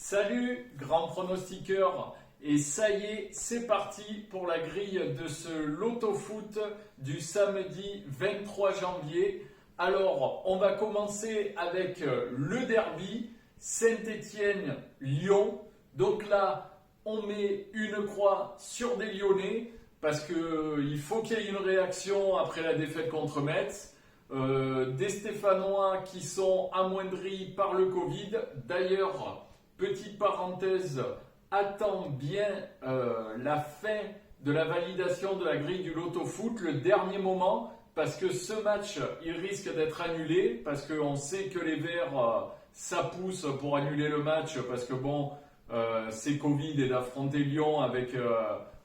Salut, grand pronostiqueur. Et ça y est, c'est parti pour la grille de ce loto-foot du samedi 23 janvier. Alors, on va commencer avec le derby Saint-Étienne-Lyon. Donc là, on met une croix sur des Lyonnais parce qu'il faut qu'il y ait une réaction après la défaite contre Metz. Des Stéphanois qui sont amoindris par le Covid. D'ailleurs, petite parenthèse, attend bien la fin de la validation de la grille du loto-foot, le dernier moment, parce que ce match, il risque d'être annulé, parce qu'on sait que les Verts, ça pousse pour annuler le match, parce que bon, c'est Covid et d'affronter Lyon avec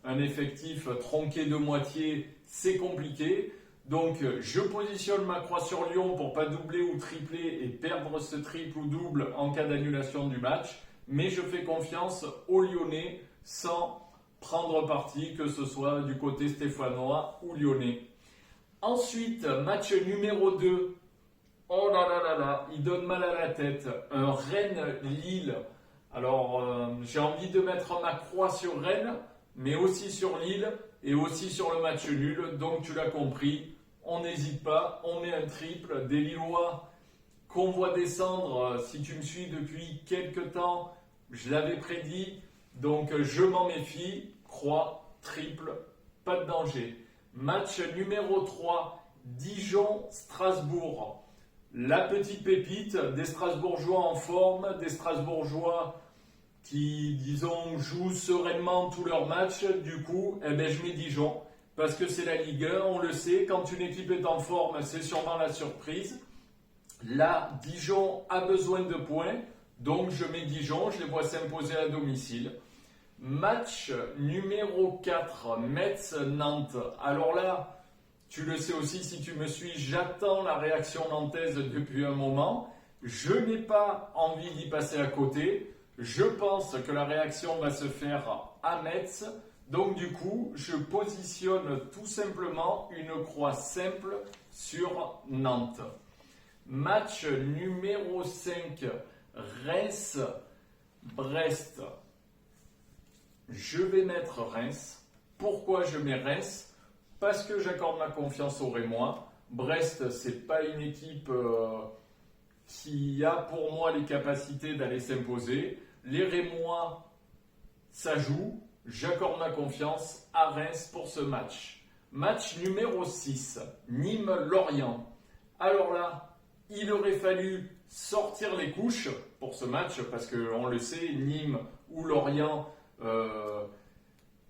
un effectif tronqué de moitié, c'est compliqué. Donc je positionne ma croix sur Lyon pour pas doubler ou tripler et perdre ce triple ou double en cas d'annulation du match. Mais je fais confiance aux Lyonnais sans prendre parti, que ce soit du côté stéphanois ou lyonnais. Ensuite, match numéro 2. Oh là là là là, il donne mal à la tête. Un Rennes-Lille. Alors j'ai envie de mettre ma croix sur Rennes, mais aussi sur Lille et aussi sur le match nul. Donc tu l'as compris, on n'hésite pas, on met un triple. Des Lillois qu'on voit descendre, si tu me suis depuis quelques temps, je l'avais prédit, donc je m'en méfie. Croix, triple, pas de danger. Match numéro 3, Dijon-Strasbourg. La petite pépite, des Strasbourgeois en forme, des Strasbourgeois qui, disons, jouent sereinement tous leurs matchs. Du coup, je mets Dijon, parce que c'est la Ligue 1, on le sait, quand une équipe est en forme, c'est sûrement la surprise. Là, Dijon a besoin de points, donc je mets Dijon, je les vois s'imposer à domicile. Match numéro 4, Metz-Nantes. Alors là, tu le sais aussi si tu me suis, j'attends la réaction nantaise depuis un moment. Je n'ai pas envie d'y passer à côté. Je pense que la réaction va se faire à Metz. Donc du coup, je positionne tout simplement une croix simple sur Nantes. Match numéro 5, Reims-Brest. Je vais mettre Reims. Pourquoi je mets Reims? Parce que j'accorde ma confiance aux Rémois. Brest, c'est pas une équipe qui a pour moi les capacités d'aller s'imposer. Les Rémois, ça joue. J'accorde ma confiance à Reims pour ce match. Match numéro 6, Nîmes-Lorient. Alors là, il aurait fallu sortir les couches pour ce match parce qu'on le sait, Nîmes ou Lorient,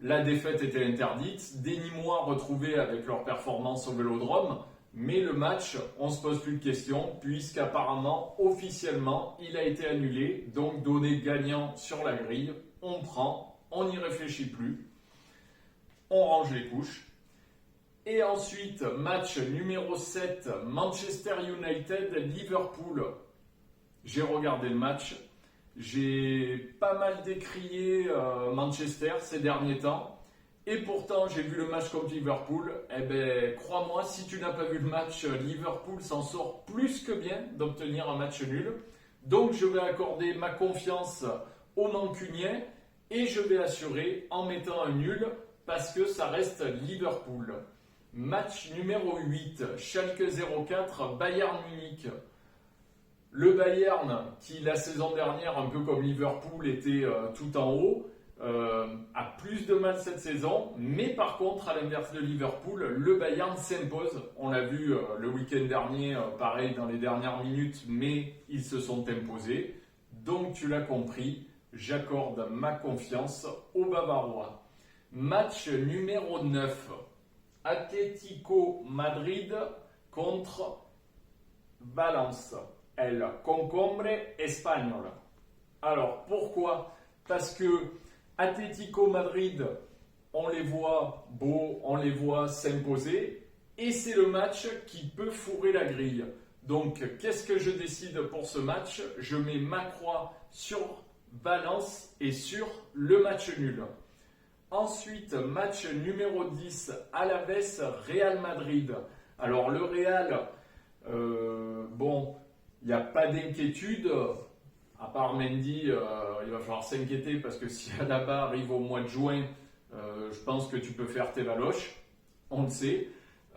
la défaite était interdite. Des Nîmois retrouvés avec leur performance au Vélodrome. Mais le match, on ne se pose plus de questions puisqu'apparemment, officiellement, il a été annulé. Donc donné gagnant sur la grille, on prend, on n'y réfléchit plus, on range les couches. Et ensuite, match numéro 7, Manchester United-Liverpool. J'ai regardé le match. J'ai pas mal décrié Manchester ces derniers temps. Et pourtant, j'ai vu le match contre Liverpool. Crois-moi, si tu n'as pas vu le match, Liverpool s'en sort plus que bien d'obtenir un match nul. Donc, je vais accorder ma confiance aux Mancuniens et je vais assurer en mettant un nul parce que ça reste Liverpool. Match numéro 8, Schalke 04, Bayern Munich. Le Bayern, qui la saison dernière, un peu comme Liverpool, était tout en haut, a plus de mal cette saison. Mais par contre, à l'inverse de Liverpool, le Bayern s'impose. On l'a vu le week-end dernier, pareil dans les dernières minutes, mais ils se sont imposés. Donc tu l'as compris, j'accorde ma confiance aux Bavarois. Match numéro 9. Atlético Madrid contre Valence, el Concombre Espagnol. Alors pourquoi? Parce que Atlético Madrid, on les voit beaux, on les voit s'imposer et c'est le match qui peut fourrer la grille. Donc qu'est-ce que je décide pour ce match? Je mets ma croix sur Valence et sur le match nul. Ensuite, match numéro 10, Alavés-Real Madrid. Alors le Real, il n'y a pas d'inquiétude. À part Mendy, il va falloir s'inquiéter parce que si Alaba arrive au mois de juin, je pense que tu peux faire tes valoches, on le sait.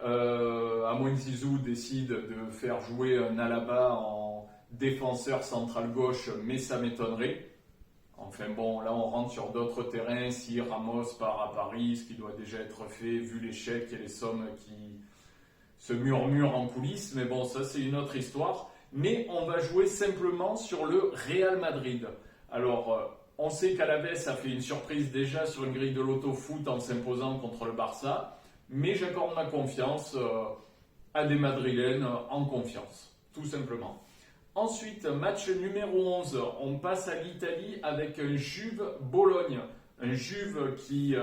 Amouine Zizou décide de faire jouer un Alaba en défenseur central gauche, mais ça m'étonnerait. Enfin bon, là on rentre sur d'autres terrains. Si Ramos part à Paris, ce qui doit déjà être fait vu les chèques et les sommes qui se murmurent en coulisses, mais bon, ça c'est une autre histoire. Mais on va jouer simplement sur le Real Madrid. Alors, on sait qu'Alaves a fait une surprise déjà sur une grille de l'auto foot en s'imposant contre le Barça, mais j'accorde ma confiance à des Madrilènes en confiance, tout simplement. Ensuite, match numéro 11, on passe à l'Italie avec un Juve-Bologne. Un Juve qui,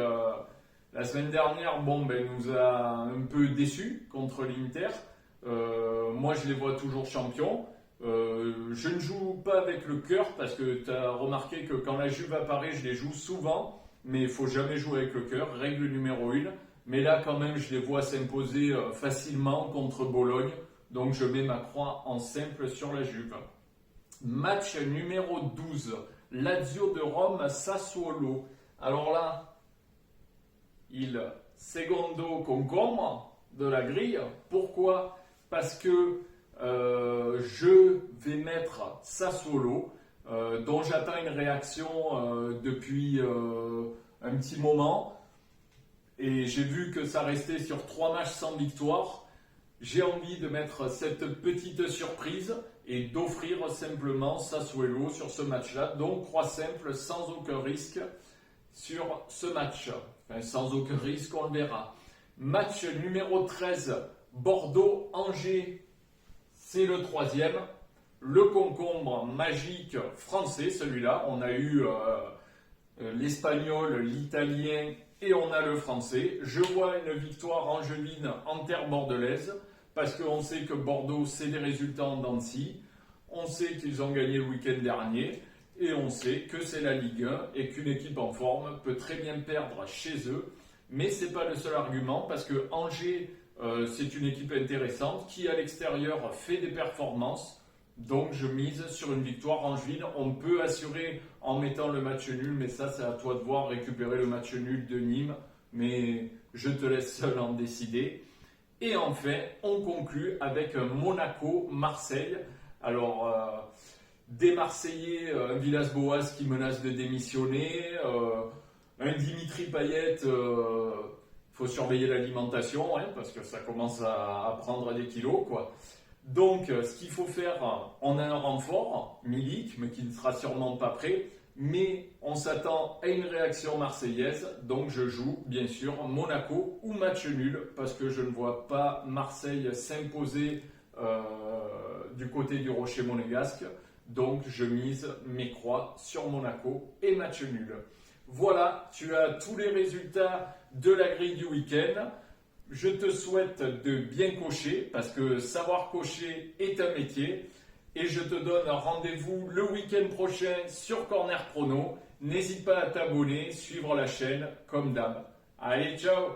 la semaine dernière, nous a un peu déçus contre l'Inter. Moi, je les vois toujours champions. Je ne joue pas avec le cœur parce que tu as remarqué que quand la Juve apparaît, je les joue souvent, mais il ne faut jamais jouer avec le cœur, règle numéro 1. Mais là, quand même, je les vois s'imposer facilement contre Bologne. Donc, je mets ma croix en simple sur la Juve. Match numéro 12, Lazio de Rome, Sassuolo. Alors là, il secondo concombre de la grille. Pourquoi ? Parce que je vais mettre Sassuolo, dont j'attends une réaction depuis un petit moment. Et j'ai vu que ça restait sur 3 matchs sans victoire. J'ai envie de mettre cette petite surprise et d'offrir simplement Sassuolo sur ce match-là. Donc, croix simple, sans aucun risque sur ce match. Enfin, sans aucun risque, on le verra. Match numéro 13, Bordeaux-Angers. C'est le 3e. Le concombre magique français, celui-là. On a eu l'espagnol, l'italien et on a le français. Je vois une victoire angevine en terre bordelaise parce qu'on sait que Bordeaux, c'est des résultats en dents de scie. On sait qu'ils ont gagné le week-end dernier et on sait que c'est la Ligue 1 et qu'une équipe en forme peut très bien perdre chez eux. Mais ce n'est pas le seul argument parce que Angers, c'est une équipe intéressante qui, à l'extérieur, fait des performances. Donc, je mise sur une victoire angevine. On peut assurer en mettant le match nul, mais ça, c'est à toi de voir, récupérer le match nul de Nîmes. Mais je te laisse seul en décider. Et enfin, on conclut avec Monaco-Marseille. Alors, des Marseillais, un Villas-Boas qui menace de démissionner, un Dimitri Payet, faut surveiller l'alimentation, hein, parce que ça commence à prendre des kilos, quoi. Donc, ce qu'il faut faire, on a un renfort, Milik, mais qui ne sera sûrement pas prêt, mais on s'attend à une réaction marseillaise, donc je joue, bien sûr, Monaco ou match nul, parce que je ne vois pas Marseille s'imposer du côté du Rocher Monégasque, donc je mise mes croix sur Monaco et match nul. Voilà, tu as tous les résultats de la grille du week-end. Je te souhaite de bien cocher parce que savoir cocher est un métier. Et je te donne rendez-vous le week-end prochain sur Corner Prono. N'hésite pas à t'abonner, suivre la chaîne comme d'hab. Allez, ciao!